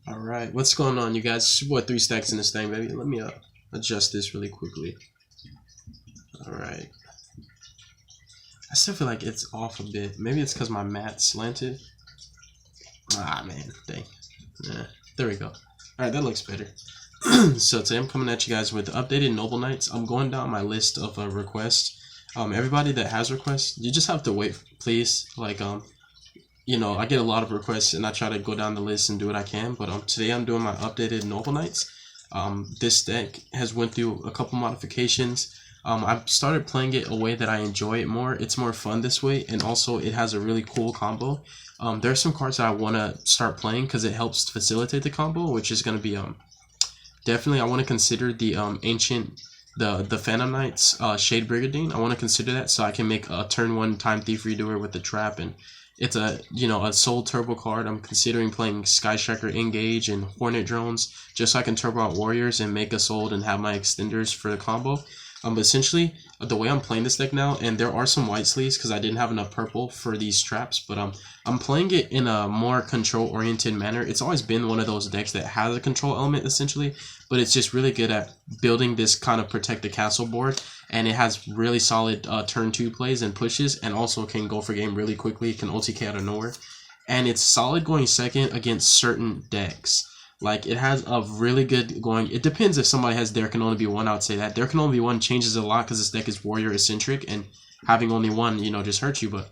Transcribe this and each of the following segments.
All right, what's going on, you guys? It's your boy 3 Stacks in this thing, baby. Let me adjust this really quickly. All right. I still feel like it's off a bit. Maybe it's because my mat slanted. Ah, man, dang. Yeah, there we go. All right, that looks better. So today I'm coming at you guys with updated Noble Knights. I'm going down my list of requests. Everybody that has requests, you just have to wait, please. Like, I get a lot of requests and I try to go down the list and do what I can. But today I'm doing my updated Noble Knights. This deck has went through a couple modifications. I've started playing it a way that I enjoy it more. It's more fun this way, and also it has a really cool combo. There are some cards that I want to start playing because it helps facilitate the combo, which is going to be definitely I want to consider the ancient the Phantom Knights Shade Brigandine. I want to consider that so I can make a turn 1 Time Thief Redoer with the trap, and it's a soul turbo card. I'm considering playing Sky Striker Engage and Hornet Drones just so I can turbo out warriors and make a sold and have my extenders for the combo. But essentially, the way I'm playing this deck now, and there are some white sleeves because I didn't have enough purple for these traps, but I'm playing it in a more control-oriented manner. It's always been one of those decks that has a control element, essentially, but it's just really good at building this kind of protect the castle board, and it has really solid turn 2 plays and pushes, and also can go for game really quickly. It can OTK out of nowhere, and it's solid going second against certain decks. Like, it has a really good going. It depends if somebody has there can only be one. I would say that there can only be one changes a lot because this deck is warrior eccentric, and having only one, just hurts you. But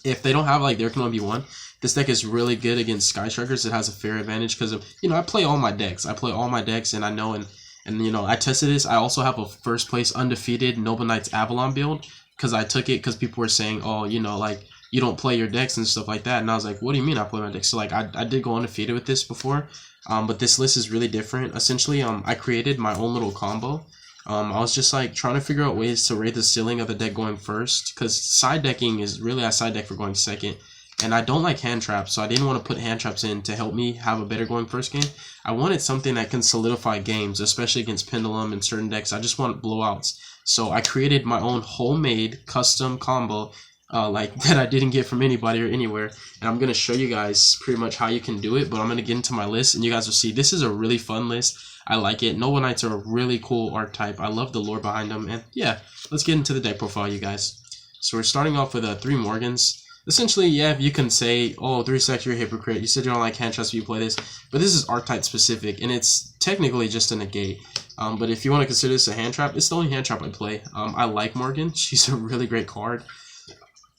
if they don't have like there can only be one, this deck is really good against Sky Strikers. It has a fair advantage because of I play all my decks. And I know and I tested this. I also have a first place undefeated Noble Knights Avalon build because I took it because people were saying, oh, like you don't play your decks and stuff like that. And I was like, what do you mean I play my decks? So like I did go undefeated with this before. But this list is really different. Essentially, I created my own little combo. I was just like trying to figure out ways to raise the ceiling of the deck going first, because side decking is really I side deck for going second, and I don't like hand traps, so I didn't want to put hand traps in to help me have a better going first game. I wanted something that can solidify games, especially against Pendulum and certain decks. I just want blowouts, so I created my own homemade custom combo. Like that I didn't get from anybody or anywhere, and I'm gonna show you guys pretty much how you can do it. But I'm gonna get into my list and you guys will see this is a really fun list. I like it. Noble Knights are a really cool archetype. I love the lore behind them, and yeah, let's get into the deck profile, you guys. So we're starting off with 3 Morgans. Essentially, yeah, you can say, oh, 3 Stacks, you're a hypocrite. You said you don't like hand traps, but you play this. But this is archetype specific, and it's technically just a negate. But if you want to consider this a hand trap, it's the only hand trap I play. I like Morgan. She's a really great card.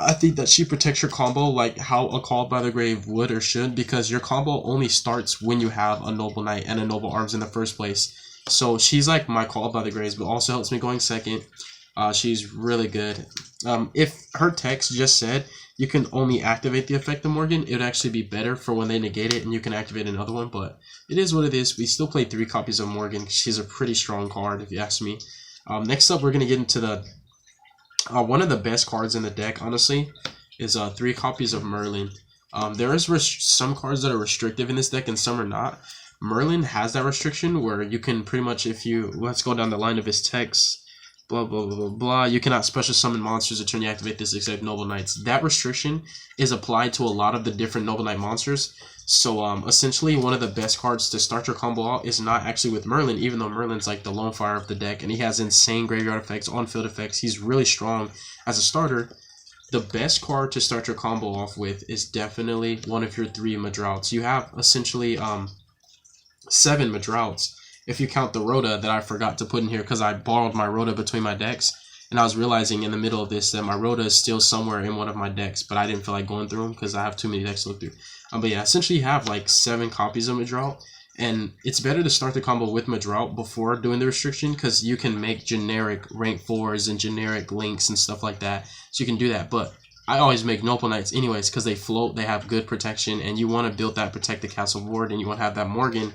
I think that she protects your combo like how a Called by the Grave would or should, because your combo only starts when you have a Noble Knight and a Noble Arms in the first place. So she's like my Called by the Graves, but also helps me going second. She's really good. If her text just said you can only activate the effect of Morgan, it would actually be better for when they negate it and you can activate another one, but it is what it is. We still play 3 copies of Morgan. She's a pretty strong card if you ask me. Next up, we're going to get into the one of the best cards in the deck, honestly, is 3 copies of Merlin. There is some cards that are restrictive in this deck and some are not. Merlin has that restriction where you can pretty much, let's go down the line of his text, blah, blah, blah, blah, blah. You cannot special summon monsters until you activate this except Noble Knights. That restriction is applied to a lot of the different Noble Knight monsters. So essentially one of the best cards to start your combo out is not actually with Merlin, even though Merlin's like the lone fire of the deck and he has insane graveyard effects, on-field effects. He's really strong as a starter. The best card to start your combo off with is definitely one of your 3 Madrouts. You have essentially 7 Madrouts if you count the Rhoda that I forgot to put in here because I borrowed my Rhoda between my decks. And I was realizing in the middle of this that my Rhoda is still somewhere in one of my decks, but I didn't feel like going through them because I have too many decks to look through. But yeah, essentially you have like 7 copies of Madrout, and it's better to start the combo with Madrout before doing the restriction because you can make generic rank 4s and generic links and stuff like that, so you can do that. But I always make Noble Knights anyways because they float, they have good protection, and you want to build that protect the castle board, and you want to have that Morgan,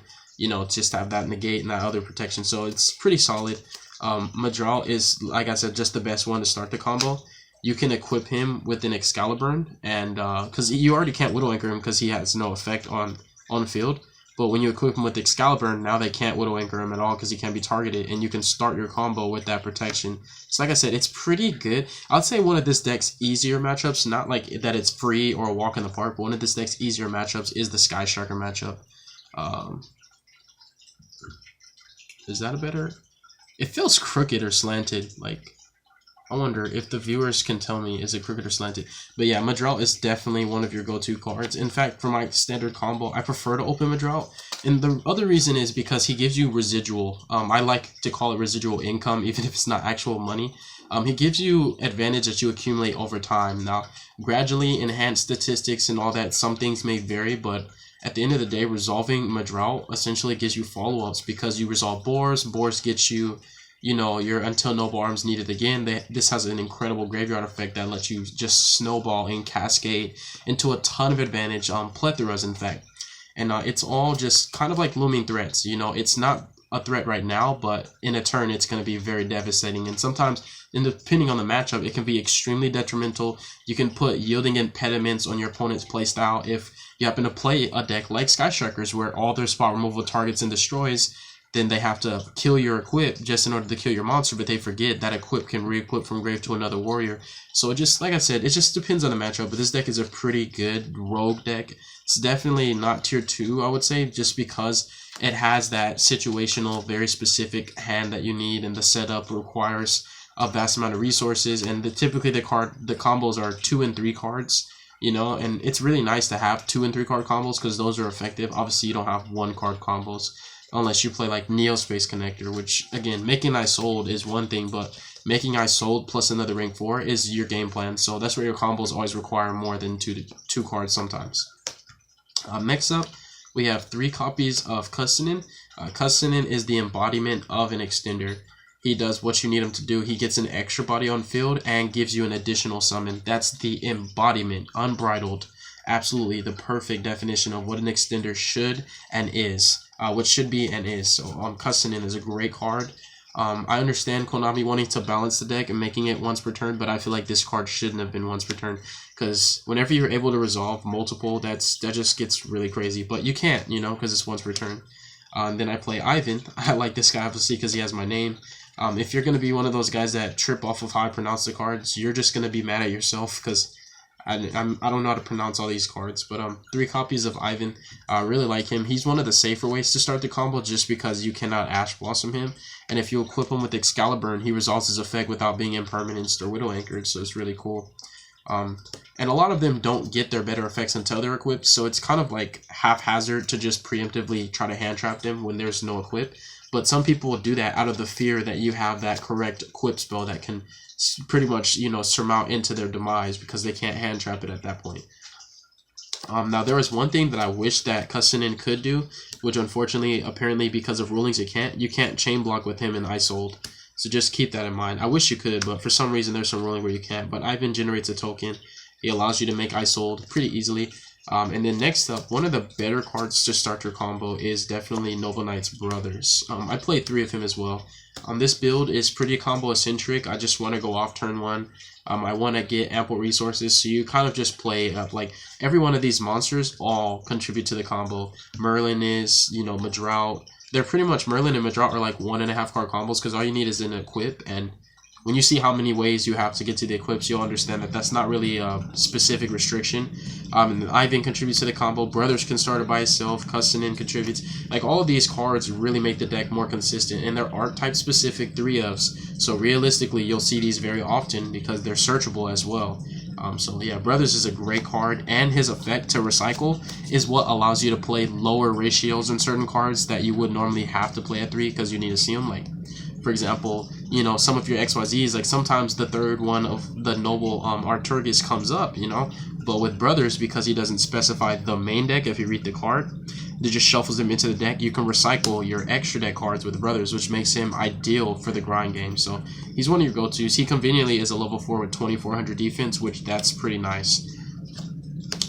just have that negate and that other protection, so it's pretty solid. Madral is, like I said, just the best one to start the combo. You can equip him with an Excalibur, and because you already can't Widow Anchor him because he has no effect on field. But when you equip him with Excalibur, now they can't Widow Anchor him at all because he can't be targeted, and you can start your combo with that protection. So like I said, it's pretty good. I'd say one of this deck's easier matchups, not like that it's free or a walk in the park, but one of this deck's easier matchups is the Sky Striker matchup. Um, is that a better? It feels crooked or slanted. Like, I wonder if the viewers can tell me, is it crooked or slanted? But yeah, Madral is definitely one of your go-to cards. In fact, for my standard combo, I prefer to open Madral. And the other reason is because he gives you residual. I like to call it residual income, even if it's not actual money. He gives you advantage that you accumulate over time. Now, gradually enhanced statistics and all that, some things may vary, but at the end of the day, resolving Madral essentially gives you follow-ups because you resolve Boars. Boars gets you, you know, your until noble arms needed again. This has an incredible graveyard effect that lets you just snowball and cascade into a ton of advantage, plethoras in fact. And it's all just kind of like looming threats. You know, it's not a threat right now, but in a turn it's going to be very devastating. And sometimes, and depending on the matchup, it can be extremely detrimental. You can put yielding impediments on your opponent's playstyle if you happen to play a deck like Sky Strikers where all their spot removal targets and destroys. Then they have to kill your equip just in order to kill your monster, but they forget that equip can re-equip from grave to another warrior. So it just, like I said, it just depends on the matchup, but this deck is a pretty good rogue deck. It's definitely not tier 2, I would say, just because it has that situational, very specific hand that you need, and the setup requires a vast amount of resources, and typically the combos are 2 and 3 cards, you know, and it's really nice to have 2 and 3 card combos because those are effective. Obviously, you don't have 1 card combos unless you play like Neo Space Connector, which again, making I sold is one thing, but making I sold plus another rank 4 is your game plan. So that's where your combos always require more than two cards sometimes. Next up, we have 3 copies of Cussinin. Cussinin is the embodiment of an extender. He does what you need him to do. He gets an extra body on field and gives you an additional summon. That's the embodiment, unbridled. Absolutely the perfect definition of what an extender should and is. What should be and is. So Cussinin is a great card. I understand Konami wanting to balance the deck and making it once per turn, but I feel like this card shouldn't have been once per turn, because whenever you're able to resolve multiple, that just gets really crazy. But you can't, you know, because it's once per turn. Then I play Ivan. I like this guy obviously because he has my name. If you're going to be one of those guys that trip off of how I pronounce the cards, you're just going to be mad at yourself because I don't know how to pronounce all these cards. But 3 copies of Ivan. I really like him. He's one of the safer ways to start the combo just because you cannot Ash Blossom him. And if you equip him with Excalibur, he resolves his effect without being impermanenced or Widow Anchored, so it's really cool. And a lot of them don't get their better effects until they're equipped, so it's kind of like haphazard to just preemptively try to hand trap them when there's no equip. But some people will do that out of the fear that you have that correct equip spell that can pretty much, you know, surmount into their demise because they can't hand trap it at that point. Now there is one thing that I wish that Cussinin could do, which unfortunately, apparently because of rulings, it can't. You can't chain block with him in Isold. So just keep that in mind. I wish you could, but for some reason there's some ruling where you can't. But Ivan generates a token. He allows you to make Isold pretty easily. And then next up, one of the better cards to start your combo is definitely Noble Knight's Brothers. I played 3 of him as well. This build is pretty combo eccentric. I just want to go off turn 1. I want to get ample resources, so you kind of just play like every one of these monsters all contribute to the combo. Merlin is, you know, Madral. They're pretty much, Merlin and Madral are like 1.5 card combos because all you need is an equip, and when you see how many ways you have to get to the equips, you'll understand that that's not really a specific restriction. And Ivan contributes to the combo. Brothers can start it by itself. Cussinin contributes. Like, all of these cards really make the deck more consistent, and they're archetype specific 3-ofs. So realistically, you'll see these very often because they're searchable as well. So yeah, Brothers is a great card, and his effect to recycle is what allows you to play lower ratios in certain cards that you would normally have to play at 3 because you need to see them. Like, for example, you know, some of your XYZs, like sometimes the 3rd one of the Noble Arturgus comes up, you know, but with Brothers, because he doesn't specify the main deck, if you read the card, it just shuffles him into the deck. You can recycle your extra deck cards with Brothers, which makes him ideal for the grind game. So he's one of your go-tos. He conveniently is a level 4 with 2400 defense, which that's pretty nice.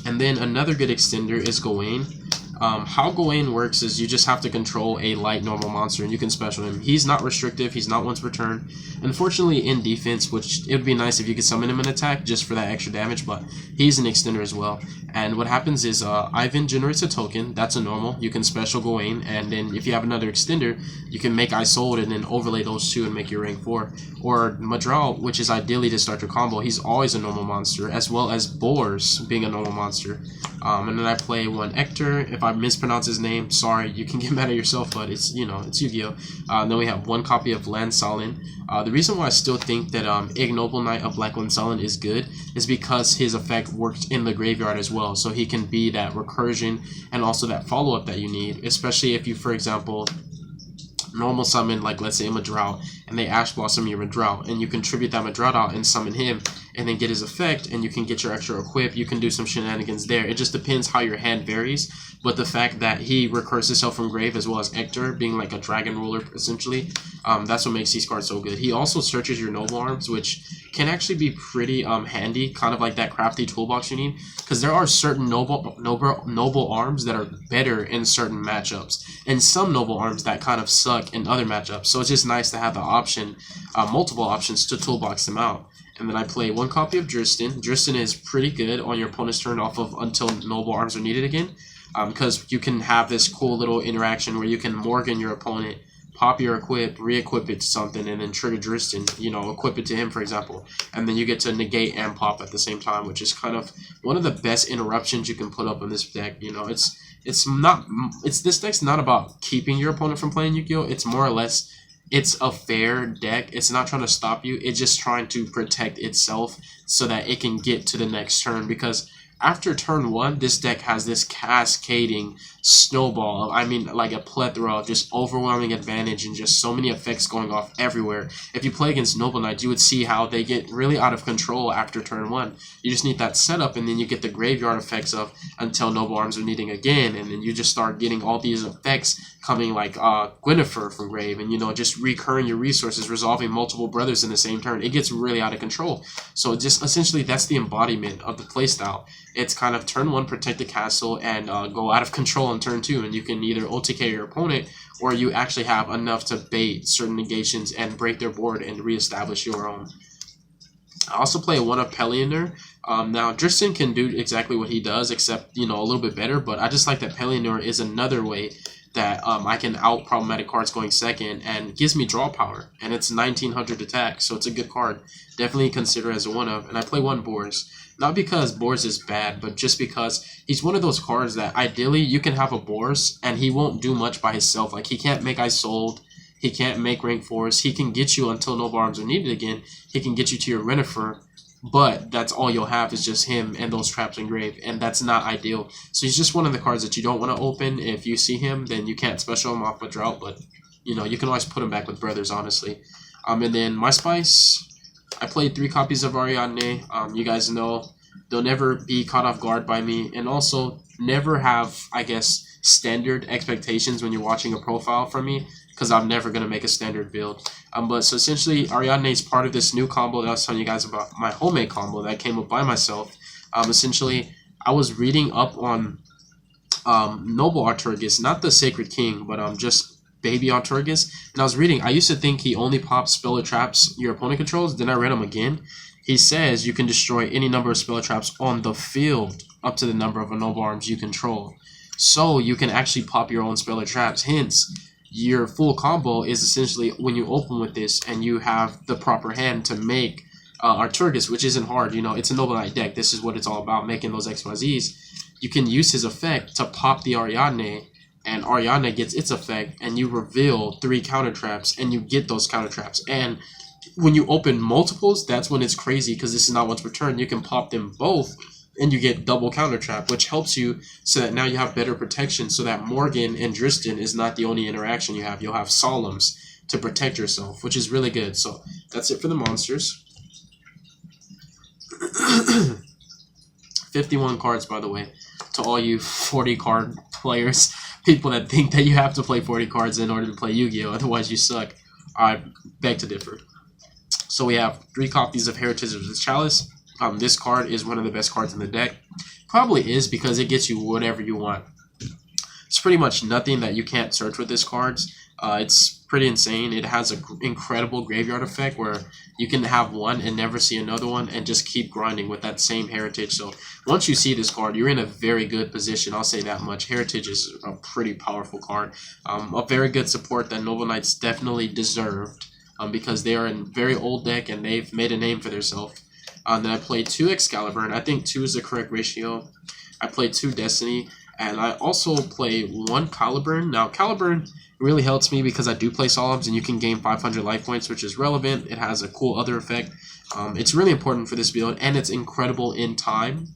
And then another good extender is Gawain. How Gawain works is you just have to control a light normal monster and you can special him. He's not restrictive, he's not once per turn. Unfortunately in defense, which it would be nice if you could summon him in attack just for that extra damage, but he's an extender as well. And what happens is Ivan generates a token, that's a normal, you can special Gawain, and then if you have another extender, you can make Isold and then overlay those 2 and make your rank 4. Or Madral, which is ideally to start your combo, he's always a normal monster, as well as Boars being a normal monster. And then I play 1 Ector. If I mispronounce his name, sorry, you can get mad at yourself, but it's, you know, it's Yu-Gi-Oh! Then we have one copy of Land Solin. The reason why I still think that Ignoble Knight of Black Land Solin is good is because his effect works in the graveyard as well, so he can be that recursion and also that follow-up that you need, especially if you, for example, normal summon, like let's say a Drought, and they Ash Blossom your Drought, and you contribute that Drought out and summon him, and then get his effect, and you can get your extra equip. You can do some shenanigans there. It just depends how your hand varies, but the fact that he recurs himself from grave as well as Ector, being like a dragon ruler essentially, that's what makes these cards so good. He also searches your Noble Arms, which can actually be pretty handy, kind of like that crafty toolbox you need, because there are certain noble arms that are better in certain matchups, and some noble arms that kind of suck in other matchups. So it's just nice to have the option, multiple options to toolbox them out. And then I play one copy of Dristan. Dristan is pretty good on your opponent's turn off of until noble arms are needed again, because you can have this cool little interaction where you can Morgan your opponent, pop your equip, re-equip it to something, and then trigger Dristan, you know, equip it to him, for example. And then you get to negate and pop at the same time, which is kind of one of the best interruptions you can put up in this deck. You know, this deck's not about keeping your opponent from playing Yu-Gi-Oh! It's more or less, it's a fair deck. It's not trying to stop you. It's just trying to protect itself so that it can get to the next turn, because after turn 1, this deck has this cascading snowball, I mean like a plethora of just overwhelming advantage and just so many effects going off everywhere. If you play against Noble Knights, you would see how they get really out of control after turn 1. You just need that setup, and then you get the graveyard effects of until Noble Arms are needing again, and then you just start getting all these effects coming like Gwynnefer from grave, and you know, just recurring your resources, resolving multiple brothers in the same turn. It gets really out of control. So just essentially that's the embodiment of the playstyle. It's kind of turn 1 protect the castle and go out of control on turn 2, and you can either OTK your opponent or you actually have enough to bait certain negations and break their board and reestablish your own. I also play one of Pelionor. Now Dristan can do exactly what he does, except, you know, a little bit better, but I just like that Pelionor is another way that I can out problematic cards going second, and gives me draw power, and it's 1900 attack, so it's a good card. Definitely consider as a one of. And I play one Boars, not because Boars is bad, but just because he's one of those cards that ideally you can have a Boars and he won't do much by himself. Like, he can't make Ice Sold, he can't make rank 4s, he can get you until Noble Arms are needed again, he can get you to your Rennefer, but that's all you'll have is just him and those traps in grave, and that's not ideal. So he's just one of the cards that you don't want to open. If you see him, then you can't special him off with Drought, but you know, you can always put him back with Brothers, honestly. And then my Spice, I played 3 copies of Ariadne. You guys know they'll never be caught off guard by me, and also never have, I guess, standard expectations when you're watching a profile from me, because I'm never going to make a standard build. But so essentially, Ariadne is part of this new combo that I was telling you guys about, my homemade combo that I came up by myself. Essentially, I was reading up on Noble Arturgus, not the Sacred King, but just Baby Arturgus. And I was reading, I used to think he only pops spell or traps your opponent controls. Then I read him again. He says you can destroy any number of spell or traps on the field up to the number of Noble Arms you control. So you can actually pop your own spell or traps. Hence, your full combo is essentially when you open with this and you have the proper hand to make Arturgus, which isn't hard. You know, it's a Noble Knight deck. This is what it's all about, making those XYZs. You can use his effect to pop the Ariadne, and Ariadne gets its effect, and you reveal 3 counter traps, and you get those counter traps. And when you open multiples, that's when it's crazy, because this is not once per turn. You can pop them both, and you get double counter trap, which helps you so that now you have better protection, so that Morgan and Dristan is not the only interaction you have. You'll have Solemns to protect yourself, which is really good. So that's it for the monsters. 51 cards, by the way, to all you 40 card players, people that think that you have to play 40 cards in order to play Yu-Gi-Oh! Otherwise you suck. I beg to differ. So we have 3 copies of Heritage of the Chalice. This card is one of the best cards in the deck. Probably is, because it gets you whatever you want. It's pretty much nothing that you can't search with this card. It's pretty insane. It has an incredible graveyard effect where you can have one and never see another one and just keep grinding with that same Heritage. So once you see this card, you're in a very good position. I'll say that much. Heritage is a pretty powerful card. A very good support that Noble Knights definitely deserved, because they are a very old deck and they've made a name for themselves. Then I played 2 Excalibur, and I think 2 is the correct ratio. I played 2 Destiny, And I also play one Caliburn. Now, Caliburn really helps me because I do play Solemns, and you can gain 500 life points, which is relevant. It has a cool other effect. It's really important for this build, and it's incredible in time.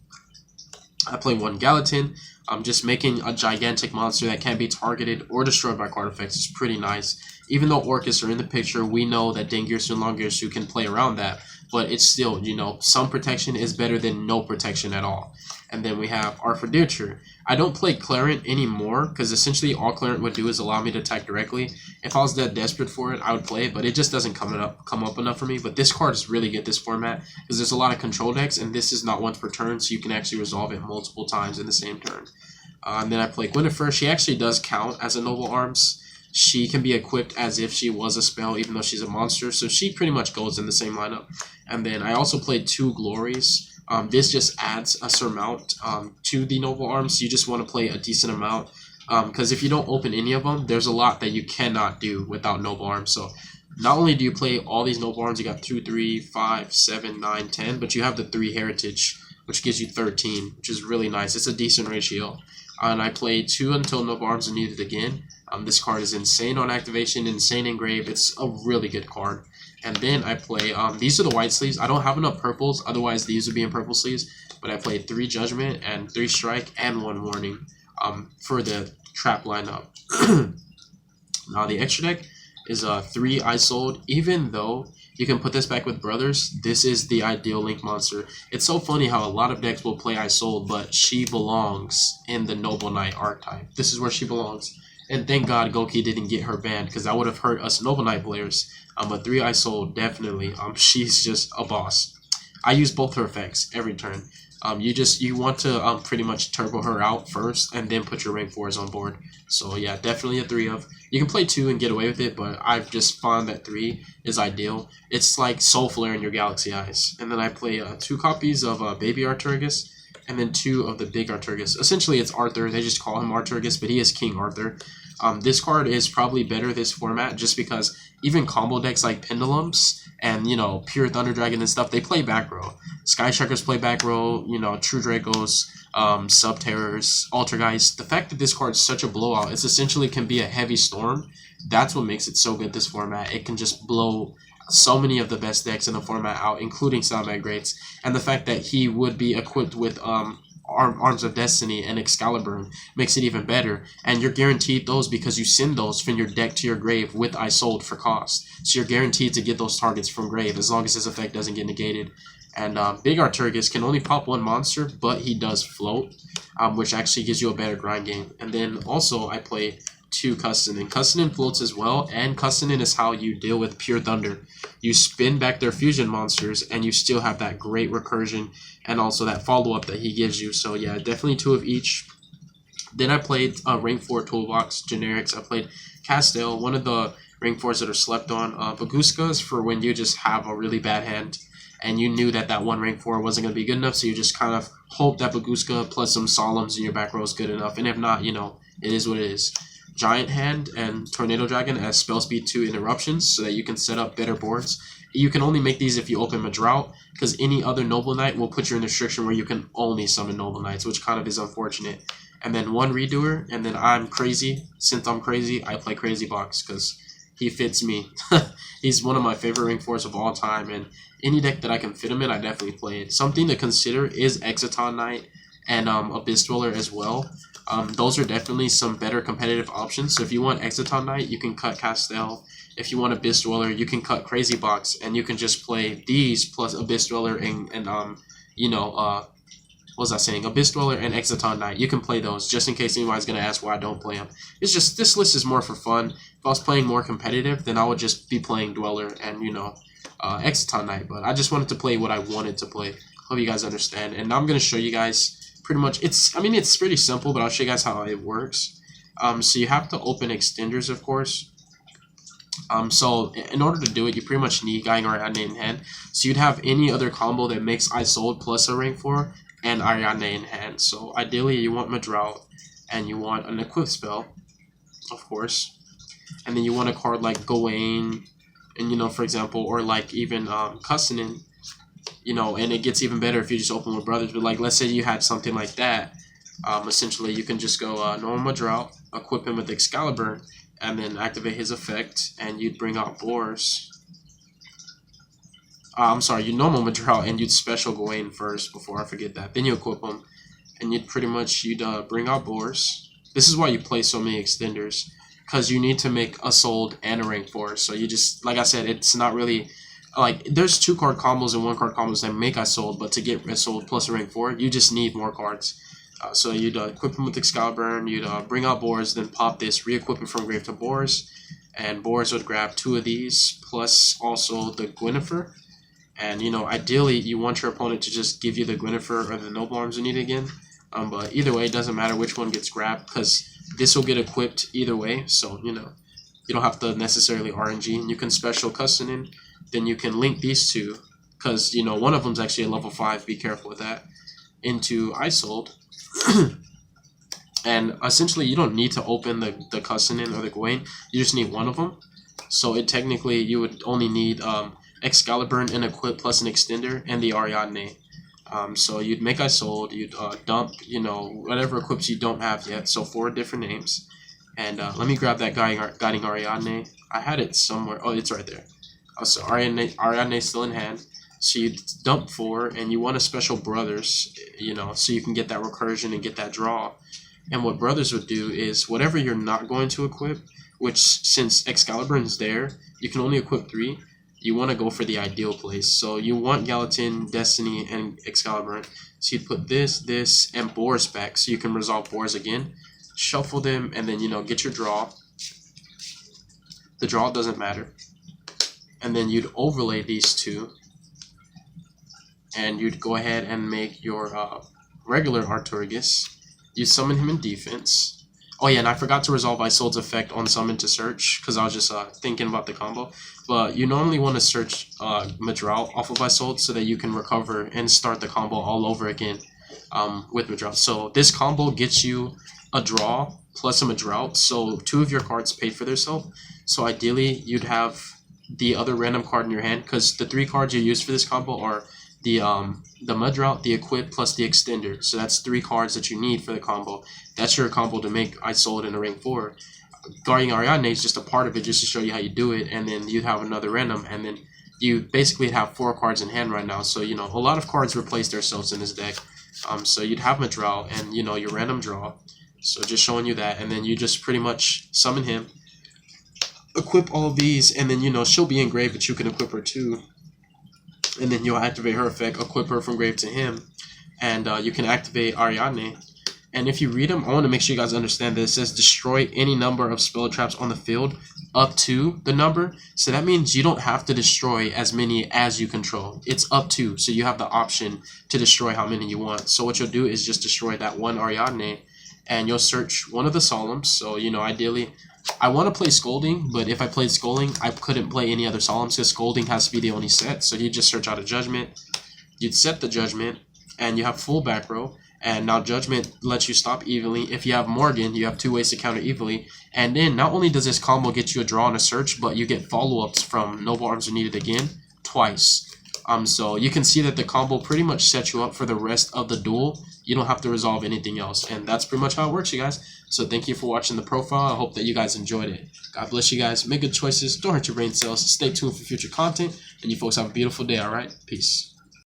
I play one Gallatin. Just making a gigantic monster that can be targeted or destroyed by card effects is pretty nice. Even though Orcus are in the picture, we know that Dengirsu and Longirsu can play around that. But it's still, you know, some protection is better than no protection at all. And then we have Arthur. I don't play Clarent anymore because essentially all Clarent would do is allow me to attack directly. If I was that desperate for it, I would play it, but it just doesn't come up enough for me. But this card is really good this format because there's a lot of control decks, and this is not once per turn, so you can actually resolve it multiple times in the same turn. And then I play Gwynnifer. She actually does count as a Noble Arms. She can be equipped as if she was a spell, even though she's a monster, so she pretty much goes in the same lineup. And then I also played 2 Glories. This just adds a surmount to the Noble Arms. You just want to play a decent amount, because if you don't open any of them, there's a lot that you cannot do without Noble Arms. So not only do you play all these Noble Arms, you got 2, 3, 5, 7, 9, 10, but you have the 3 Heritage, which gives you 13, which is really nice. It's a decent ratio. And I played 2 until Noble Arms are needed again. This card is insane on activation, insane engrave. It's a really good card. And then I play, these are the white sleeves. I don't have enough purples, otherwise these would be in purple sleeves. But I played 3 Judgment and 3 Strike and 1 Warning for the trap lineup. Now the extra deck is 3 Isold. Even though you can put this back with Brothers, this is the ideal Link monster. It's so funny how a lot of decks will play Isold, but she belongs in the Noble Knight archetype. This is where she belongs. And thank God Goki didn't get her banned, because that would have hurt us Noble Knight players. But 3 Isold, definitely. She's just a boss. I use both her effects every turn. You want to pretty much turbo her out first, and then put your rank 4s on board. So yeah, definitely a 3 of. You can play 2 and get away with it, but I've just found that 3 is ideal. It's like Soul Flare in your Galaxy Eyes. And then I play 2 copies of Baby Arturgus, and then 2 of the Big Arturgus. Essentially, it's Arthur. They just call him Arturgus, but he is King Arthur. This card is probably better this format just because even combo decks like Pendulums and, you know, Pure Thunder Dragon and stuff, they play back row. Sky Strikers play back row, you know, True Dracos, Sub-Terrors, Altergeist. The fact that this card is such a blowout, it's essentially can be a heavy storm. That's what makes it so good, this format. It can just blow so many of the best decks in the format out, including Soundbag Greats. And the fact that he would be equipped with Arms of Destiny and Excalibur makes it even better. And you're guaranteed those because you send those from your deck to your grave with Isold for cost. So you're guaranteed to get those targets from grave as long as his effect doesn't get negated. And Big Arturgus can only pop 1 monster, but he does float, which actually gives you a better grind game. And then also I play 2 Custonin. Custonin floats as well, and Custonin is how you deal with Pure Thunder. You spin back their fusion monsters, and you still have that great recursion, and also that follow-up that he gives you. So yeah, definitely 2 of each. Then I played rank 4 toolbox generics. I played Castell, one of the rank 4s that are slept on. Baguskas for when you just have a really bad hand, and you knew that that 1 rank 4 wasn't going to be good enough, so you just kind of hope that Baguska plus some Solemns in your back row is good enough. And if not, you know, it is what it is. Giant Hand and Tornado Dragon as spell speed 2 interruptions so that you can set up better boards. You can only make these if you open Madrout, because any other Noble Knight will put you in a restriction where you can only summon Noble Knights, which kind of is unfortunate. And then 1 Redoer, and then I'm crazy. Since I'm crazy, I play Crazy Box because he fits me. He's one of my favorite rank 4s of all time, and any deck that I can fit him in, I definitely play it. Something to consider is Exciton Knight and Abyss Dweller as well. Those are definitely some better competitive options. So if you want Exciton Knight, you can cut Castell. If you want Abyss Dweller, you can cut Crazy Box, and you can just play these plus Abyss Dweller and you know, what was I saying? Abyss Dweller and Exciton Knight. You can play those just in case anybody's gonna ask why I don't play them. It's just this list is more for fun. If I was playing more competitive, then I would just be playing Dweller and, you know, Exciton Knight. But I just wanted to play what I wanted to play. Hope you guys understand. And now I'm gonna show you guys. Pretty much, I mean, it's pretty simple, but I'll show you guys how it works. So you have to open extenders, of course. So in order to do it, you pretty much need Guiding Ariadne in hand. So you'd have any other combo that makes Isold plus a rank 4 and Ariadne in hand. So ideally, you want Madrout, and you want an equip spell, of course. And then you want a card like Gawain, and, you know, for example, or like even Custonin. You know, and it gets even better if you just open with Brothers. But like, let's say you had something like that, essentially you can just go normal Madral, equip him with Excalibur, and then activate his effect, and you'd bring out Boars. I'm sorry, you normal Madral and you'd special Gawain first before I forget that. Then you equip him, and you'd bring out Boars. This is why you play so many extenders, because you need to make a sold and a rank 4. So you just, like I said, it's not really like there's 2-card combos and 1-card combos that make I sold, but to get a sold plus a rank 4, you just need more cards. So you'd equip him with Excalibur, and you'd bring out Boars, then pop this, re-equip him from grave to Boars, and Boars would grab 2 of these plus also the Guinevere. And ideally you want your opponent to just give you the Guinevere or the Noble Arms you need again. But either way, it doesn't matter which one gets grabbed, because this will get equipped either way. So you don't have to necessarily RNG, and you can special custom in. Then you can link these two, because one of them's actually a level 5. Be careful with that. Into Isold, and essentially you don't need to open the custom in or the Gawain. You just need one of them. So it technically you would only need Excalibur and equip plus an extender and the Ariadne. So you'd make Isold, you'd dump, whatever equips you don't have yet. So 4 different names. And let me grab that Guiding Ariadne. I had it somewhere. Oh, it's right there. So Ariadne is still in hand. So you dump 4, and you want a special Brothers, so you can get that recursion and get that draw. And what Brothers would do is whatever you're not going to equip, which since Excalibur is there, you can only equip 3. You want to go for the ideal place. So you want Gallatin, Destiny, and Excalibur. So you put this, and Boars back, so you can resolve Boars again. Shuffle them, and then get your draw. The draw doesn't matter. And then you'd overlay these 2. And you'd go ahead and make your regular Arturgus. You summon him in defense. Oh yeah, and I forgot to resolve Isold's effect on summon to search, because I was just thinking about the combo. But you normally want to search Madral off of Isold so that you can recover and start the combo all over again with Madral. So this combo gets you a draw plus a Madral, so 2 of your cards paid for themselves. So ideally you'd have the other random card in your hand, because the 3 cards you use for this combo are the Madral, the equip, plus the extender. So that's 3 cards that you need for the combo. That's your combo to make Isold in a rank 4. Guarding Ariadne is just a part of it, just to show you how you do it, and then you have another random, and then you basically have 4 cards in hand right now. So a lot of cards replace themselves in this deck. So you'd have Madral and your random draw. So just showing you that, and then you just pretty much summon him, equip all of these, and then she'll be in grave, but you can equip her too. And then you'll activate her effect, equip her from grave to him, and you can activate Ariadne. And if you read them, I want to make sure you guys understand this. It says destroy any number of spell traps on the field up to the number. So that means you don't have to destroy as many as you control. It's up to. So you have the option to destroy how many you want. So what you'll do is just destroy that one Ariadne, and you'll search one of the Solemns. So, ideally, I want to play Scolding, but if I played Scolding, I couldn't play any other Solemns, because Scolding has to be the only set. So you just search out a Judgment. You'd set the Judgment, and you have full back row. And now Judgment lets you stop evilly. If you have Morgan, you have 2 ways to counter evilly. And then not only does this combo get you a draw and a search, but you get follow-ups from Noble Arms Are Needed again twice. So you can see that the combo pretty much sets you up for the rest of the duel. You don't have to resolve anything else. And that's pretty much how it works, you guys. So thank you for watching the profile. I hope that you guys enjoyed it. God bless you guys. Make good choices. Don't hurt your brain cells. Stay tuned for future content. And you folks have a beautiful day, alright? Peace.